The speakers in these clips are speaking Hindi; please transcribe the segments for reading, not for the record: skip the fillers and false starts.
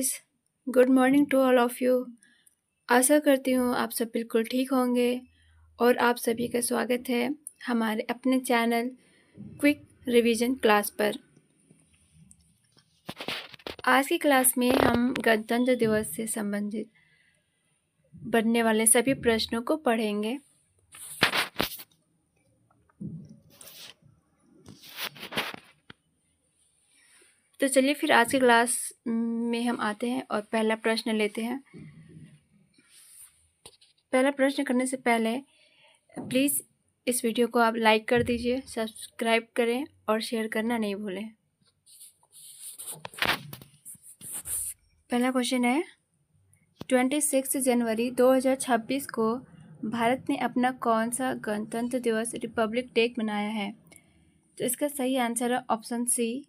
Good morning to all of you. आशा करती हूँ आप सब बिल्कुल ठीक होंगे और आप सभी का स्वागत है हमारे अपने चैनल क्विक रिवीजन क्लास पर। आज की क्लास में हम गणतंत्र दिवस से संबंधित बनने वाले सभी प्रश्नों को पढ़ेंगे। तो चलिए फिर आज की क्लास में हम आते हैं और पहला प्रश्न लेते हैं। पहला प्रश्न करने से पहले प्लीज़ इस वीडियो को आप लाइक कर दीजिए, सब्सक्राइब करें और शेयर करना नहीं भूलें। पहला क्वेश्चन है 26 जनवरी 2026 को भारत ने अपना कौन सा गणतंत्र दिवस रिपब्लिक डे मनाया है? तो इसका सही आंसर है ऑप्शन सी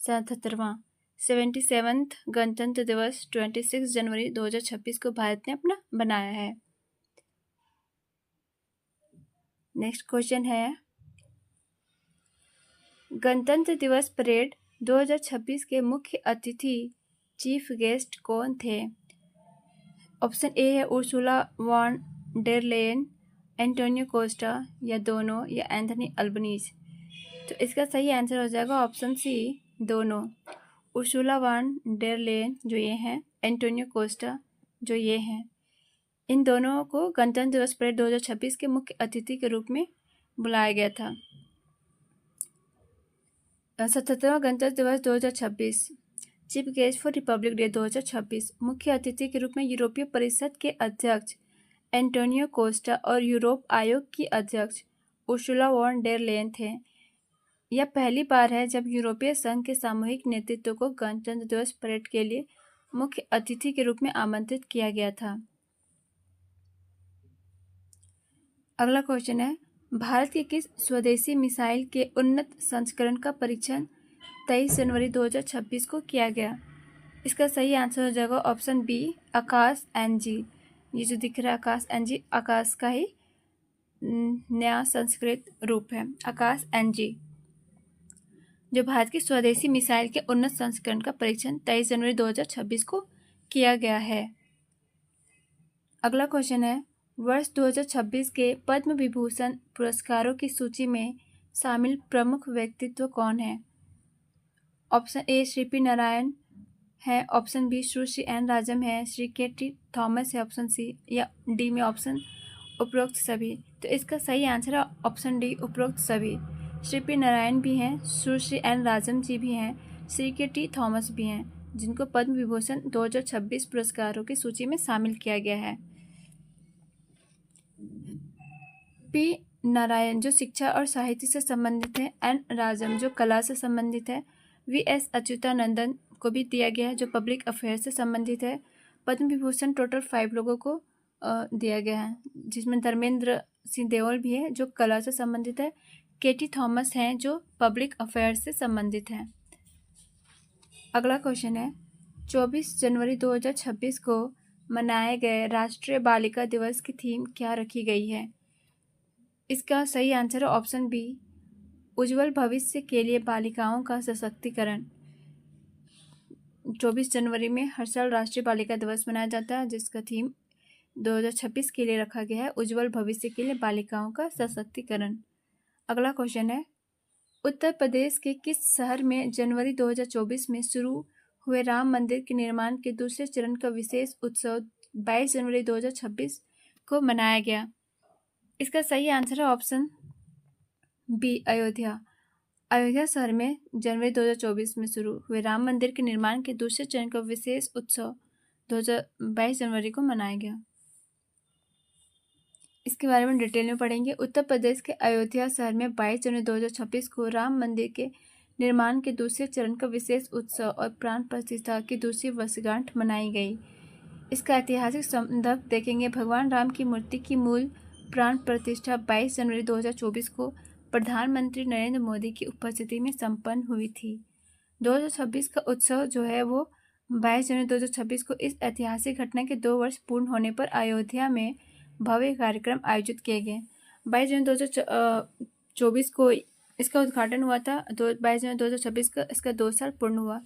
77वां 77th गणतंत्र दिवस 26 जनवरी 2026 को भारत ने अपना बनाया है। नेक्स्ट क्वेश्चन है गणतंत्र दिवस परेड 2026 के मुख्य अतिथि चीफ गेस्ट कौन थे? ऑप्शन ए है Ursula von der Leyen, Antonio Costa या दोनों या एंथनी अल्बनीज। तो इसका सही आंसर हो जाएगा ऑप्शन सी दोनों। उर्सुला वॉन डेर लेयन जो ये हैं, एंटोनियो कोस्टा जो ये हैं, इन दोनों को गणतंत्र दिवस परेड 2026 के मुख्य अतिथि के रूप में बुलाया गया था। 77वां गणतंत्र दिवस 2026 chief guest for Republic day 2026 मुख्य अतिथि के रूप में यूरोपीय परिषद के अध्यक्ष एंटोनियो कोस्टा और यूरोप आयोग की अध्यक्ष उर्सुला वॉन डेर लेयन थे। यह पहली बार है जब यूरोपीय संघ के सामूहिक नेतृत्व को गणतंत्र दिवस परेड के लिए मुख्य अतिथि के रूप में आमंत्रित किया गया था। अगला क्वेश्चन है भारत की किस स्वदेशी मिसाइल के उन्नत संस्करण का परीक्षण 23 जनवरी 2026 को किया गया? इसका सही आंसर हो जाएगा ऑप्शन बी आकाश NG। ये जो दिख रहा है आकाश NG, आकाश का ही नया संस्कृत रूप है आकाश NG, जो भारत की स्वदेशी मिसाइल के उन्नत संस्करण का परीक्षण 23 जनवरी 2026 को किया गया है। अगला क्वेश्चन है वर्ष 2026 के पद्म विभूषण पुरस्कारों की सूची में शामिल प्रमुख व्यक्तित्व कौन है? Option A Shri P Narayan है, option B Shri N Rajam है, श्री KT थॉमस है, ऑप्शन सी या डी में ऑप्शन उपरोक्त सभी। तो इसका सही आंसर है ऑप्शन डी उपरोक्त सभी। श्री पी नारायण भी हैं, श्री एन राजम जी भी हैं, श्री KT थॉमस भी हैं, जिनको पद्म विभूषण 2026 पुरस्कारों की सूची में शामिल किया गया है। पी नारायण जो शिक्षा और साहित्य से संबंधित है, एन राजम जो कला से संबंधित है, VS अच्युतानंदन को भी दिया गया है जो पब्लिक अफेयर से संबंधित है। पद्म विभूषण टोटल 5 लोगों को दिया गया है, जिसमें धर्मेंद्र सिंह देओल भी है जो कला से संबंधित है, KT थॉमस हैं जो पब्लिक अफेयर से संबंधित है। अगला क्वेश्चन है 24 जनवरी 2026 को मनाए गए राष्ट्रीय बालिका दिवस की थीम क्या रखी गई है? इसका सही आंसर है ऑप्शन बी उज्जवल भविष्य के लिए बालिकाओं का सशक्तिकरण। 24 जनवरी में हर साल राष्ट्रीय बालिका दिवस मनाया जाता है, जिसका थीम 2026 के लिए रखा गया है उज्जवल भविष्य के लिए बालिकाओं का सशक्तिकरण। अगला क्वेश्चन है उत्तर प्रदेश के किस शहर में जनवरी 2024 में शुरू हुए राम मंदिर के निर्माण के दूसरे चरण का विशेष उत्सव 22 जनवरी 2026 को मनाया गया? इसका सही आंसर है ऑप्शन बी अयोध्या। अयोध्या शहर में जनवरी 2024 में शुरू हुए राम मंदिर के निर्माण के दूसरे चरण का विशेष उत्सव 22 जनवरी को मनाया गया। इसके बारे में डिटेल में पढ़ेंगे। उत्तर प्रदेश के अयोध्या शहर में 22 जनवरी 2026 को राम मंदिर के निर्माण के दूसरे चरण का विशेष उत्सव और प्राण प्रतिष्ठा की दूसरी वर्षगांठ मनाई गई। इसका ऐतिहासिक संदर्भ देखेंगे। भगवान राम की मूर्ति की मूल प्राण प्रतिष्ठा 22 जनवरी 2024 को प्रधानमंत्री नरेंद्र मोदी की उपस्थिति में संपन्न हुई थी। 2026 का उत्सव जो है वो 22 जनवरी 2026 को इस ऐतिहासिक घटना के 2 वर्ष पूर्ण होने पर अयोध्या में भव्य कार्यक्रम आयोजित किए गए। 22 जनवरी 2024 को इसका उद्घाटन हुआ था। 22 जनवरी 2026 का इसका 2 साल पूर्ण हुआ।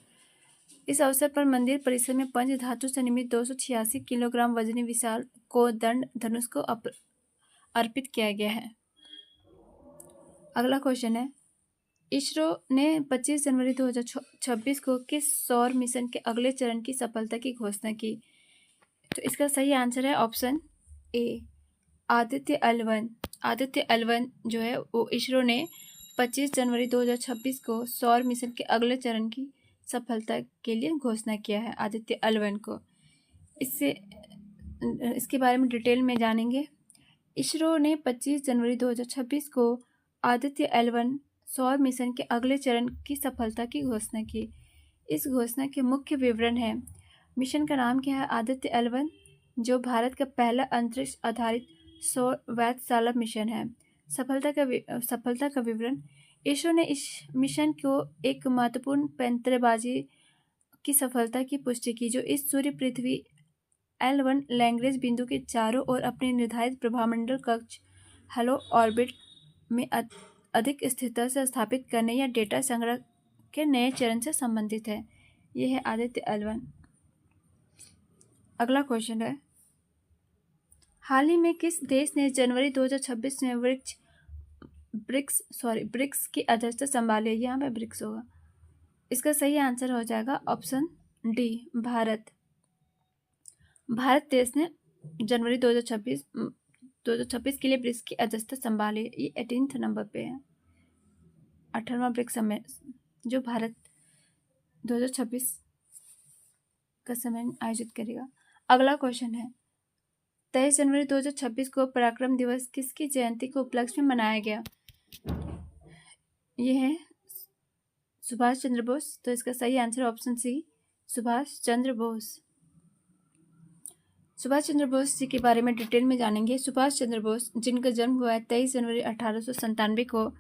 इस अवसर पर मंदिर परिसर में पंच धातु से निर्मित 286 किलोग्राम वजनी विशाल को दंड धनुष को अर्पित किया गया है। अगला क्वेश्चन है, इसरो ने 25 जनवरी 2026 को किस सौर मिशन के अगले चरण की सफलता की घोषणा की? तो इसका सही आंसर है ऑप्शन ए, आदित्य L1। आदित्य L1 जो है वो इसरो ने 25 जनवरी 2026 को सौर मिशन के अगले चरण की सफलता के लिए घोषणा किया है, आदित्य L1 को। इसके बारे में डिटेल में जानेंगे। इसरो ने 25 जनवरी 2026 को आदित्य L1 सौर मिशन के अगले चरण की सफलता की घोषणा की। इस घोषणा के मुख्य विवरण है। मिशन का नाम क्या है? आदित्य L1, जो भारत का पहला अंतरिक्ष आधारित सौर वेधशाला मिशन है। सफलता का विवरण, इसरो ने इस मिशन को एक महत्वपूर्ण पैंतरेबाजी की सफलता की पुष्टि की, जो इस सूर्य पृथ्वी L1 लैग्रेंज बिंदु के चारों ओर अपने निर्धारित प्रभामंडल कक्ष हेलो ऑर्बिट में अधिक स्थिरता से स्थापित करने या डेटा संग्रह के नए चरण से संबंधित है। यह है आदित्य L1। अगला क्वेश्चन है, हाल ही में किस देश ने जनवरी 2026 में ब्रिक्स की अध्यक्षता संभाली? यहाँ पे ब्रिक्स होगा। इसका सही आंसर हो जाएगा ऑप्शन डी, भारत। भारत देश ने जनवरी 2026 के लिए ब्रिक्स की अध्यक्षता संभाली। ये 18th नंबर पे है, 18वां ब्रिक्स सम्मेलन जो भारत 2026 का सम्मेलन आयोजित करेगा। अगला क्वेश्चन है, 23 जनवरी 2026 को पराक्रम दिवस किसकी जयंती के उपलक्ष्य में मनाया गया? यह है सुभाष चंद्र बोस। तो इसका सही answer option C, Subhash Chandra Bose. Subhash Chandra Bose ji के बारे में डिटेल में जानेंगे। सुभाष चंद्र बोस, जिनका जन्म हुआ है 23 जनवरी 1897 को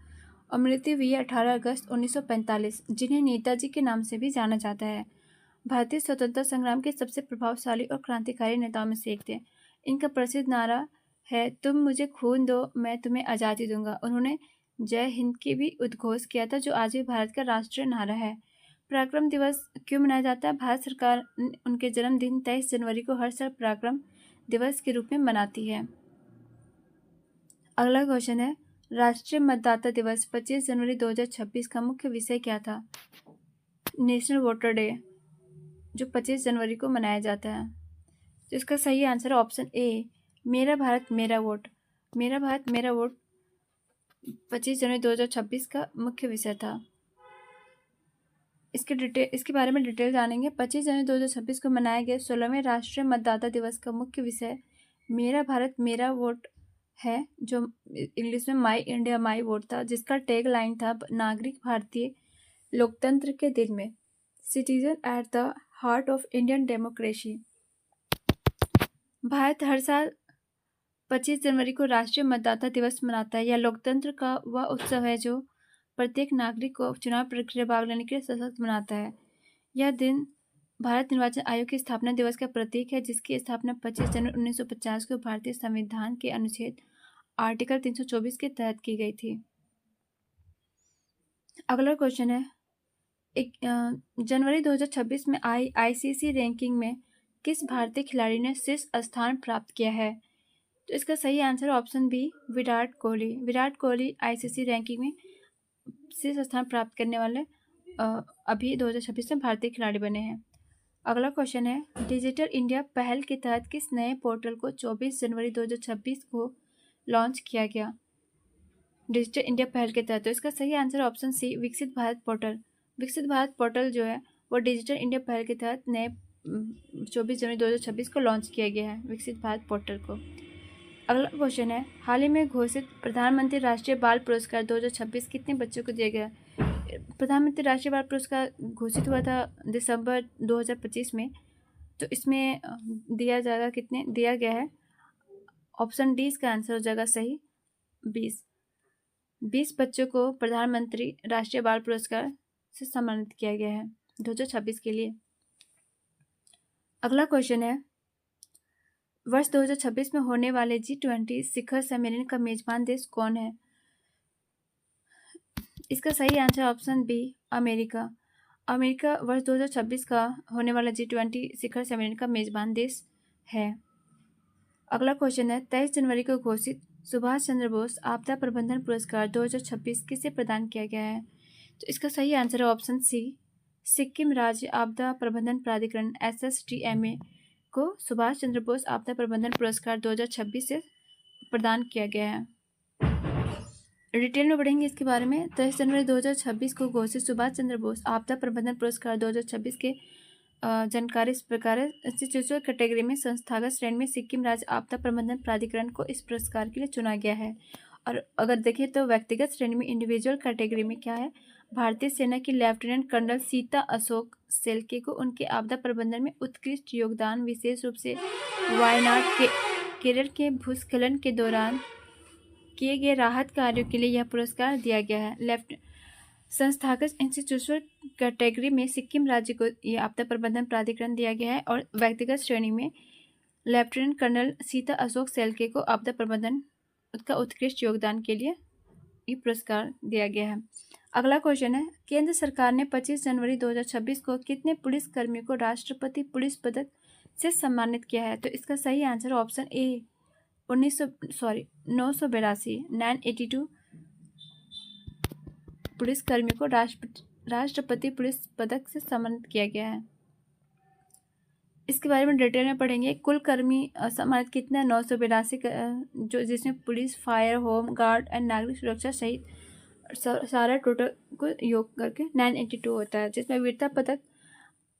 और मृत्यु हुई है 18 अगस्त 1945, जिन्हें नेताजी के नाम से भी जाना जाता है, भारतीय स्वतंत्रता संग्राम के सबसे प्रभावशाली और क्रांतिकारी नेताओं में से एक थे। इनका प्रसिद्ध नारा है, तुम मुझे खून दो, मैं तुम्हें आज़ादी दूंगा। उन्होंने जय हिंद की भी उद्घोष किया था, जो आज भी भारत का राष्ट्रीय नारा है। पराक्रम दिवस क्यों मनाया जाता है? भारत सरकार उनके जन्मदिन 23 जनवरी को हर साल पराक्रम दिवस के रूप में मनाती है। अगला क्वेश्चन है, राष्ट्रीय मतदाता दिवस 25 जनवरी 2026 का मुख्य विषय क्या था? नेशनल वोटर डे, जो 25 जनवरी को मनाया जाता है। तो इसका सही आंसर ऑप्शन ए, मेरा भारत मेरा वोट। मेरा भारत मेरा वोट 25 जनवरी 2026 का मुख्य विषय था। इसके बारे में डिटेल जानेंगे। 25 जनवरी 2026 को मनाए गए 16वें राष्ट्रीय मतदाता दिवस का मुख्य विषय मेरा भारत मेरा वोट है, जो इंग्लिश में माई इंडिया माई वोट था, जिसका टैग लाइन था, नागरिक भारतीय लोकतंत्र के दिल में, citizen at the heart of Indian democracy. Bharat हर साल 25 जनवरी को राष्ट्रीय मतदाता दिवस मनाता है। यह लोकतंत्र का वह उत्सव है जो प्रत्येक नागरिक को चुनाव प्रक्रिया भाग लेने के लिए सशक्त बनाता है। यह दिन भारत निर्वाचन आयोग की स्थापना दिवस का प्रतीक है, जिसकी स्थापना 25 जनवरी 1950 को भारतीय संविधान के अनुच्छेद आर्टिकल 324 के तहत की गई थी। अगला क्वेश्चन है, जनवरी 2026 में ICC रैंकिंग में किस भारतीय खिलाड़ी ने शीर्ष स्थान प्राप्त किया है? तो इसका सही answer option B, Virat Kohli. Virat Kohli ICC ranking में शीर्ष स्थान प्राप्त करने वाले अभी 2026 में भारतीय खिलाड़ी बने हैं। अगला क्वेश्चन है, डिजिटल इंडिया पहल के तहत किस नए पोर्टल को 24 जनवरी 2026 को लॉन्च किया गया? डिजिटल इंडिया पहल के तहत। तो इसका सही आंसर ऑप्शन सी, विकसित भारत पोर्टल। विकसित भारत पोर्टल जो है वो डिजिटल इंडिया पहल के तहत नए 24 जनवरी 2026 को लॉन्च किया गया है, विकसित भारत पोर्टल को। अगला क्वेश्चन है, हाल ही में घोषित प्रधानमंत्री राष्ट्रीय बाल पुरस्कार 2026 कितने बच्चों को दिया गया? प्रधानमंत्री राष्ट्रीय बाल पुरस्कार घोषित हुआ था दिसंबर 2025 में। तो इसमें दिया गया है ऑप्शन डी, इसका आंसर हो जाएगा सही, 20 बच्चों को प्रधानमंत्री राष्ट्रीय बाल पुरस्कार से सम्मानित किया गया है 2026 के लिए। अगला क्वेश्चन है, वर्ष 2026 में होने वाले G20 शिखर सम्मेलन का मेजबान देश कौन है? इसका सही answer option B, America. America वर्ष 2026 का होने वाला G20 शिखर सम्मेलन का मेजबान देश है। अगला क्वेश्चन है, 23 जनवरी को घोषित सुभाष चंद्र बोस आपदा प्रबंधन पुरस्कार 2026 किसे प्रदान किया गया है? तो इसका सही आंसर है ऑप्शन सी, सिक्किम राज्य आपदा प्रबंधन प्राधिकरण SSTMA को सुभाष चंद्र बोस आपदा प्रबंधन पुरस्कार 2026 से प्रदान किया गया है। डिटेल में पढ़ेंगे इसके बारे में। 23 जनवरी 2026 को घोषित सुभाष चंद्र बोस आपदा प्रबंधन पुरस्कार 2026 के जानकारी इस प्रकार है। इंस्टीट्यूशनल कैटेगरी में संस्थागत श्रेणी में सिक्किम राज्य आपदा प्रबंधन प्राधिकरण को इस पुरस्कार के लिए चुना गया है। और अगर देखें तो व्यक्तिगत श्रेणी में इंडिविजुअल कैटेगरी में क्या है, भारतीय सेना की लेफ्टिनेंट कर्नल सीता अशोक सेल्के को उनके आपदा प्रबंधन में उत्कृष्ट योगदान, विशेष रूप से वायनाड के केरल के भूस्खलन के दौरान किए गए राहत कार्यों के लिए यह पुरस्कार दिया गया है। संस्थागत इंस्टीट्यूशनल कैटेगरी में सिक्किम राज्य को यह आपदा प्रबंधन प्राधिकरण दिया गया है और व्यक्तिगत श्रेणी में लेफ्टिनेंट कर्नल सीता अशोक सेल्के को आपदा प्रबंधन का उत्कृष्ट योगदान के लिए ये पुरस्कार दिया गया है। अगला क्वेश्चन है, केंद्र सरकार ने 25 जनवरी 2026 को कितने पुलिस कर्मियों को राष्ट्रपति पुलिस पदक से सम्मानित किया है? तो इसका सही आंसर ऑप्शन ए 982 पुलिस कर्मियों को राष्ट्रपति पुलिस पदक से सम्मानित किया गया है। इसके बारे में डिटेल में पढ़ेंगे। कुल कर्मी सम्मानित कितना? 982 जो जिसमें police, fire, home guard and नागरिक सुरक्षा सहित सारा टोटल को योग करके 982 होता है। जिसमें वीरता पदक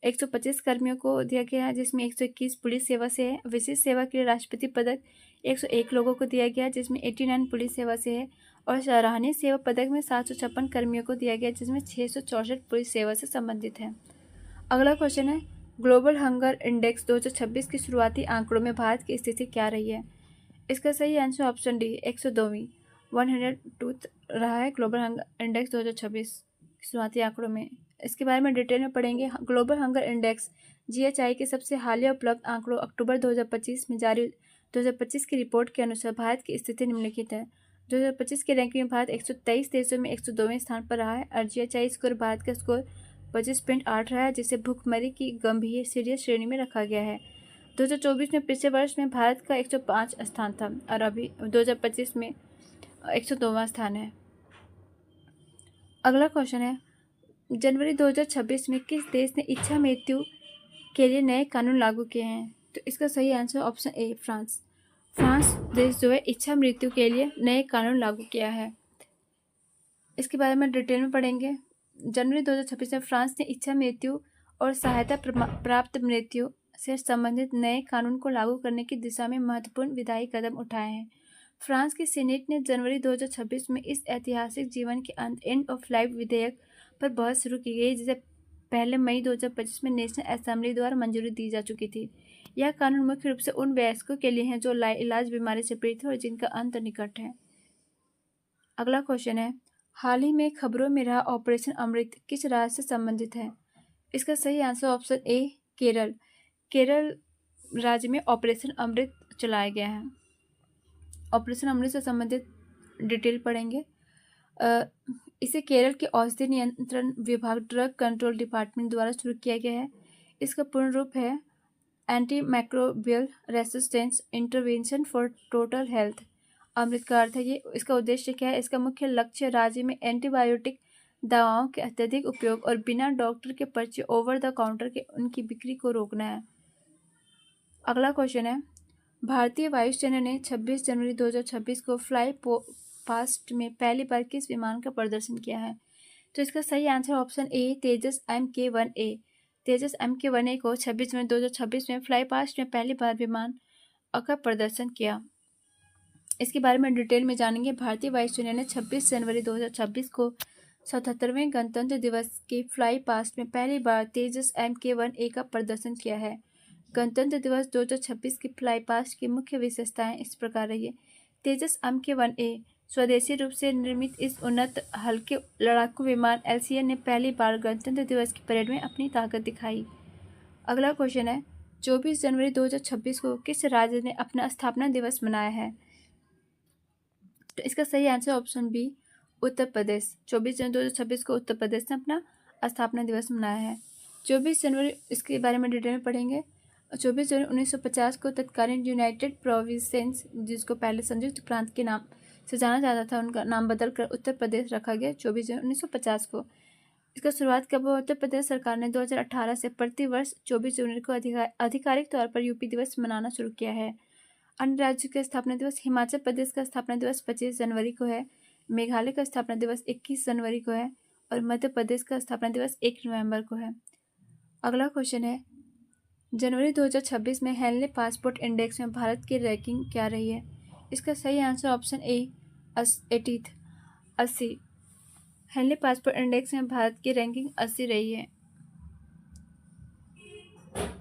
125 कर्मियों को दिया गया है, जिसमें 121 पुलिस सेवा से है। विशिष्ट सेवा के लिए राष्ट्रपति पदक 101 लोगों को दिया गया, जिसमें 89 पुलिस सेवा से है। और सराहनीय सेवा पदक में 756 कर्मियों को दिया गया, जिसमें 664 पुलिस सेवा से संबंधित है। अगला क्वेश्चन है, ग्लोबल हंगर इंडेक्स 2026 के शुरुआती आंकड़ों में भारत की स्थिति क्या रही है? इसका सही आंसर ऑप्शन डी 102 रहा है ग्लोबल हंगर इंडेक्स 2026 शुरुआती आंकड़ों में। इसके बारे में डिटेल में पढ़ेंगे। ग्लोबल हंगर इंडेक्स GHI के सबसे हालिया उपलब्ध आंकड़ों अक्टूबर 2025 में जारी 2025 की रिपोर्ट के अनुसार भारत की स्थिति निम्नलिखित है। 2025 की रैंकिंग में भारत 123 देशों में 102वें स्थान पर रहा है और GHI स्कोर भारत का स्कोर 25.8 रहा है, जिसे भुखमरी की गंभीर सीरियस श्रेणी में रखा गया है। 2024 में पिछले वर्ष में भारत का 105 स्थान था और अभी 2025 में 102वां स्थान है। अगला क्वेश्चन है, जनवरी 2026 में किस देश ने इच्छा मृत्यु के लिए नए कानून लागू किए हैं? तो इसका सही आंसर ऑप्शन ए फ्रांस देश जो है इच्छा मृत्यु के लिए नए कानून लागू किया है। इसके बारे में डिटेल में पढ़ेंगे। जनवरी 2026 में फ्रांस ने इच्छा मृत्यु और सहायता प्राप्त मृत्यु से संबंधित नए कानून को लागू करने की दिशा में महत्वपूर्ण विधायी कदम उठाए हैं। फ्रांस की सीनेट ने जनवरी 2026 में इस ऐतिहासिक जीवन के अंत एंड ऑफ लाइफ विधेयक पर बहस शुरू की गई, जिसे पहले मई 2025 में नेशनल असेंबली द्वारा मंजूरी दी जा चुकी थी। यह कानून मुख्य रूप से उन वयस्कों के लिए है जो लाइलाज बीमारी से पीड़ित है और जिनका अंत निकट है। अगला क्वेश्चन है, हाल ही में खबरों में रहा ऑपरेशन अमृत किस राज्य से संबंधित है? इसका सही आंसर ऑप्शन ए केरल राज्य में ऑपरेशन अमृत चलाया गया है। ऑपरेशन अमृत से संबंधित डिटेल पढ़ेंगे। इसे केरल के औषधि नियंत्रण विभाग ड्रग कंट्रोल डिपार्टमेंट द्वारा शुरू किया गया है। इसका पूर्ण रूप है anti microbial resistance intervention for total health. Amrit का अर्थ है ये। इसका उद्देश्य क्या है? इसका मुख्य लक्ष्य राज्य में एंटीबायोटिक दवाओं के अत्यधिक उपयोग और बिना डॉक्टर के पर्चे ओवर द काउंटर के उनकी बिक्री को रोकना है। अगला क्वेश्चन है, भारतीय वायुसेना ने 26 जनवरी 2026 को फ्लाई पास्ट में पहली बार किस विमान का प्रदर्शन किया है? तो इसका सही आंसर ऑप्शन ए तेजस MK-1A। तेजस MK-1A को 26 जनवरी 2026 में फ्लाई पास्ट में पहली बार विमान का प्रदर्शन किया। इसके बारे में डिटेल में जानेंगे। भारतीय वायुसेना ने 26 जनवरी 2026 को 77वें गणतंत्र दिवस के फ्लाई पास्ट में पहली बार तेजस MK-1A का प्रदर्शन किया है। गणतंत्र दिवस 2026 के फ्लाई पास्ट की मुख्य विशेषताएं इस प्रकार रही है। तेजस MK-1A स्वदेशी रूप से निर्मित इस उन्नत हल्के लड़ाकू विमान LCA ने पहली बार गणतंत्र दिवस की परेड में अपनी ताकत दिखाई। अगला क्वेश्चन है, 24 जनवरी 2026 को किस राज्य ने अपना स्थापना दिवस मनाया है? तो इसका सही answer option B Uttar Pradesh. 24 जनवरी 2026 को उत्तर प्रदेश ने अपना स्थापना दिवस मनाया है। 24 जनवरी, इसके बारे में डिटेल में पढ़ेंगे। 24 जनवरी 1950 को तत्कालीन यूनाइटेड प्रोविंसेस, जिसको पहले संयुक्त प्रांत के नाम से जाना जाता था, उनका नाम बदलकर उत्तर प्रदेश रखा गया 24 जनवरी 1950 को। इसका शुरुआत कब हुआ? उत्तर प्रदेश सरकार ने 2018 से प्रतिवर्ष 24 जनवरी को आधिकारिक तौर पर यूपी दिवस मनाना शुरू किया है। अन्य राज्यों का स्थापना दिवस: हिमाचल प्रदेश का स्थापना दिवस 25 जनवरी को है, मेघालय का स्थापना दिवस 21 जनवरी को है और मध्य प्रदेश का स्थापना दिवस 1 नवंबर को है। अगला क्वेश्चन है, जनवरी 2026 में हेनले पासपोर्ट इंडेक्स में भारत की रैंकिंग क्या रही है? इसका सही answer option A 80। Henley passport index में भारत की रैंकिंग 80 रही है।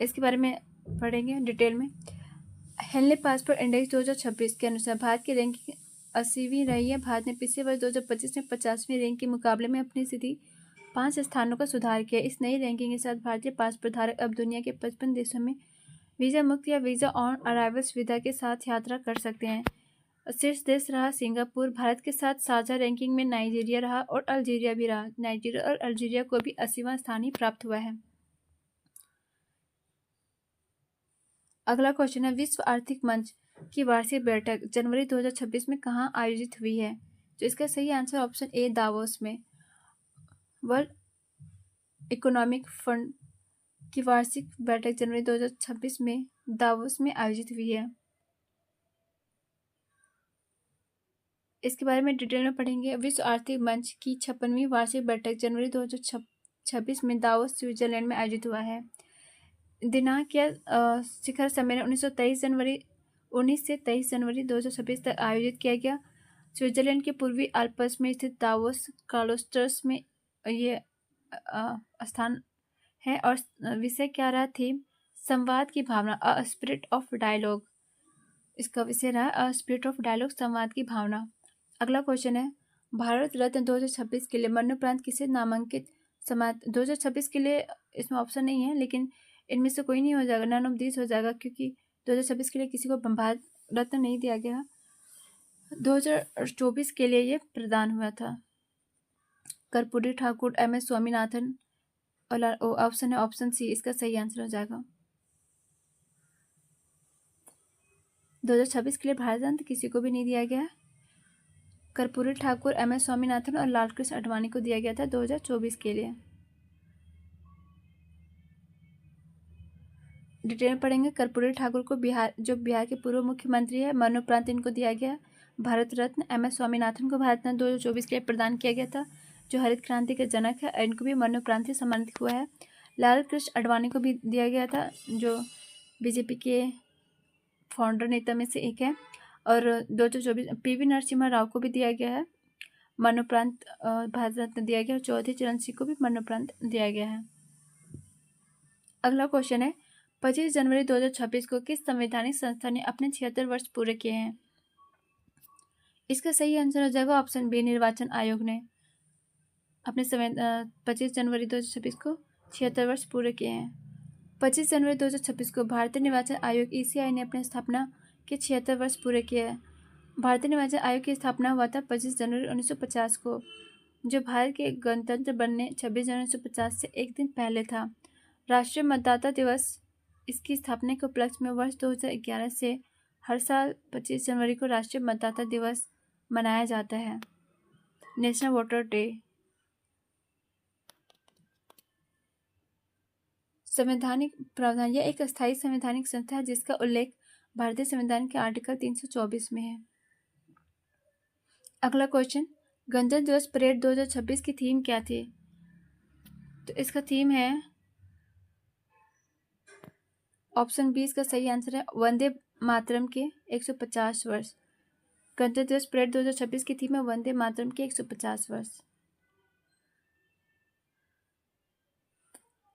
इसके बारे में पढ़ेंगे डिटेल में। हेनले पासपोर्ट इंडेक्स 2026 के अनुसार भारत की रैंकिंग 80वीं रही है। भारत ने पिछले वर्ष 2025 में 50वीं रैंक के मुकाबले में अपनी स्थिति 5 स्थानों का सुधार किया। इस नई रैंकिंग के साथ भारतीय पासपोर्ट धारक अब दुनिया के 55 देशों में वीज़ा मुक्त या वीज़ा ऑन अराइवल सुविधा के साथ यात्रा कर सकते हैं। शीर्ष देश रहा सिंगापुर। भारत के साथ साझा रैंकिंग में नाइजीरिया रहा और अल्जीरिया भी रहा। नाइजीरिया और अल्जीरिया को भी 80वां स्थान ही प्राप्त हुआ है। अगला क्वेश्चन है, विश्व आर्थिक मंच की वार्षिक बैठक जनवरी 2026 में कहाँ आयोजित हुई है? तो इसका सही आंसर ऑप्शन ए दावोस में। वर्ल्ड इकोनॉमिक फंड की वार्षिक बैठक जनवरी 2026 में दावोस में आयोजित हुई है। इसके बारे में डिटेल में पढ़ेंगे। विश्व आर्थिक मंच की 56वीं वार्षिक बैठक जनवरी 2026 में दावोस, स्विट्जरलैंड में आयोजित हुआ है। दिनांक या शिखर सम्मेलन 19 से 23 जनवरी 2026 तक आयोजित किया गया। स्विट्जरलैंड के पूर्वी अल्प्स में स्थित दावोस क्लस्टर्स में ये स्थान है। और विषय क्या रहा? थीम संवाद की भावना, अ स्पिरिट ऑफ डायलॉग। इसका विषय रहा अ स्पिरिट ऑफ डायलॉग, संवाद की भावना। अगला क्वेश्चन है, भारत रत्न 2026 के लिए मरणोपरांत किसे नामांकित 2026 के लिए इसमें ऑप्शन नहीं है, लेकिन इनमें से कोई नहीं हो जाएगा, नन ऑफ दिस हो जाएगा, क्योंकि 2026 के लिए किसी को भारत रत्न नहीं दिया गया। 2024 के लिए ये प्रदान हुआ था। कर्पूरी ठाकुर, MS स्वामीनाथन और ऑप्शन है ऑप्शन सी, इसका सही आंसर हो जाएगा। 2026 के लिए भारत रत्न किसी को भी नहीं दिया गया। कर्पूरी ठाकुर, MS स्वामीनाथन और लालकृष्ण आडवाणी को दिया गया था 2024 के लिए। डिटेल में पढ़ेंगे। कर्पूरी ठाकुर को बिहार के पूर्व मुख्यमंत्री है, मरणोपरांत इनको दिया गया भारत रत्न। MS स्वामीनाथन को भारत रत्न 2024 के लिए प्रदान किया गया था, जो हरित क्रांति के जनक है, इनको भी मरणोपरांत से सम्मानित हुआ है। लालकृष्ण आडवाणी को भी दिया गया था, जो बीजेपी के फाउंडर नेता में से एक है। और 2024 PV नरसिम्हा राव को भी दिया गया है मरणोपरांत, भारत रत्न दिया गया। और चौधरी चरण सिंह को भी मरणोपरांत दिया गया है। अगला क्वेश्चन है, 25 जनवरी 2026 को किस संवैधानिक संस्था ने अपने 76 वर्ष पूरे किए हैं? इसका सही आंसर हो जाएगा ऑप्शन बी, निर्वाचन आयोग ने अपने 25 जनवरी 2026 को 76 वर्ष पूरे किए हैं। 25 जनवरी 2026 को भारतीय निर्वाचन आयोग ECI ने अपने स्थापना के 76 वर्ष पूरे किए हैं। भारतीय निर्वाचन आयोग की स्थापना हुआ था 25 जनवरी 1950 को, जो भारत के गणतंत्र बनने 26 जनवरी 1950 से एक दिन पहले था। राष्ट्रीय मतदाता दिवस इसकी स्थापना के उपलक्ष्य में वर्ष 2011 से हर साल 25 जनवरी को राष्ट्रीय मतदाता दिवस मनाया जाता है, नेशनल वोटर डे। संवैधानिक प्रावधान, यह एक अस्थायी संवैधानिक संस्था है जिसका उल्लेख भारतीय संविधान के आर्टिकल 324 में है। अगला क्वेश्चन, गणतंत्र दिवस परेड 2026 की थीम क्या थी? तो इसका थीम है ऑप्शन बी, इसका सही आंसर है वंदे मातरम के 150 वर्ष। गणतंत्र दिवस परेड 2026 की थीम है वंदे मातरम के 150 वर्ष।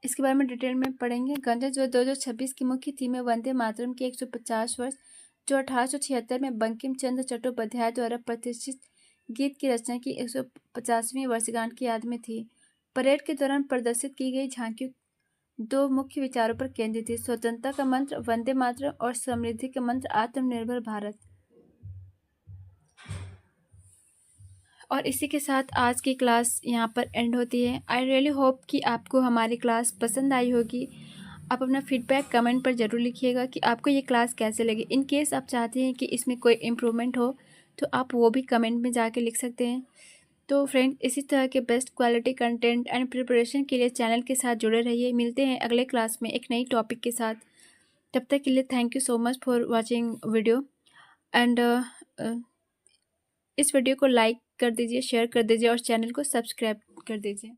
इसके बारे में डिटेल में पढ़ेंगे। गणतंत्र दिवस 2026 की मुख्य थीम है वंदे मातरम के 150 वर्ष, जो 1876 में बंकिम चंद्र चट्टोपाध्याय द्वारा प्रतिष्ठित गीत की रचना की 150वीं वर्षगांठ की याद में थी। परेड के दौरान प्रदर्शित की गई झांकी दो मुख्य विचारों पर केंद्रित थी, स्वतंत्रता का मंत्र वंदे मातरम और समृद्धि का मंत्र आत्मनिर्भर भारत। और इसी के साथ आज की क्लास यहाँ पर एंड होती है। आई रियली होप कि आपको हमारी क्लास पसंद आई होगी। आप अपना फीडबैक कमेंट पर ज़रूर लिखिएगा कि आपको ये क्लास कैसे लगी। इन केस आप चाहते हैं कि इसमें कोई इम्प्रूवमेंट हो तो आप वो भी कमेंट में जाके लिख सकते हैं। तो फ्रेंड्स, इसी तरह के best quality content and preparation के लिए चैनल के साथ जुड़े रहिए। मिलते हैं अगले क्लास में एक नई टॉपिक के साथ। तब तक के लिए thank you so much for watching video and इस वीडियो को लाइक कर दीजिए, शेयर कर दीजिए और चैनल को सब्सक्राइब कर दीजिए।